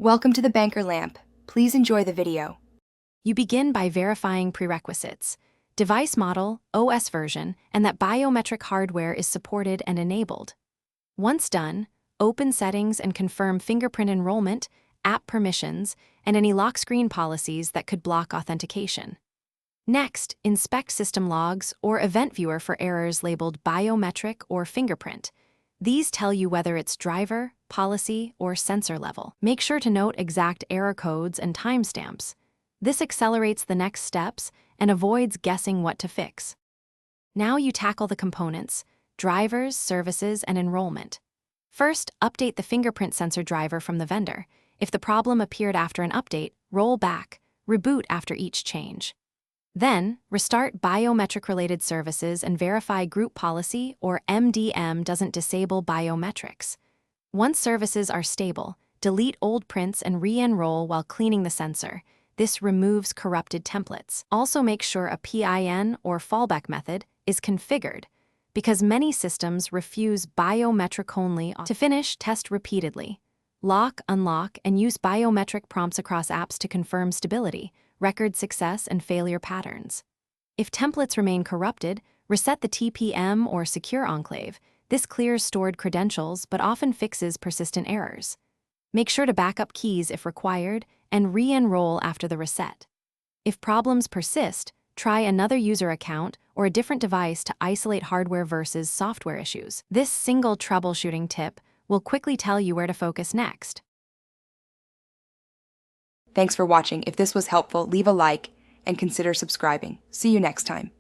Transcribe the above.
Welcome to the Banker Lamp. Please enjoy the video. You begin by verifying prerequisites: device model, OS version, and that biometric hardware is supported and enabled. Once done, open Settings and confirm fingerprint enrollment, app permissions, and any lock screen policies that could block authentication. Next, inspect system logs or Event Viewer for errors labeled biometric or fingerprint. These tell you whether it's driver, policy, or sensor level. Make sure to note exact error codes and timestamps. This accelerates the next steps and avoids guessing what to fix. Now you tackle the components: drivers, services, and enrollment. First, update the fingerprint sensor driver from the vendor. If the problem appeared after an update, roll back, reboot after each change. Then, restart biometric-related services and verify group policy or MDM doesn't disable biometrics. Once services are stable, delete old prints and re-enroll while cleaning the sensor. This removes corrupted templates. Also make sure a PIN or fallback method is configured, because many systems refuse biometric only. To finish, test repeatedly. Lock, unlock, and use biometric prompts across apps to confirm stability, record success, and failure patterns. If templates remain corrupted, reset the TPM or secure enclave. This clears stored credentials but often fixes persistent errors. Make sure to back up keys if required and re-enroll after the reset. If problems persist, try another user account or a different device to isolate hardware versus software issues. This single troubleshooting tip will quickly tell you where to focus next. Thanks for watching. If this was helpful, leave a like and consider subscribing. See you next time.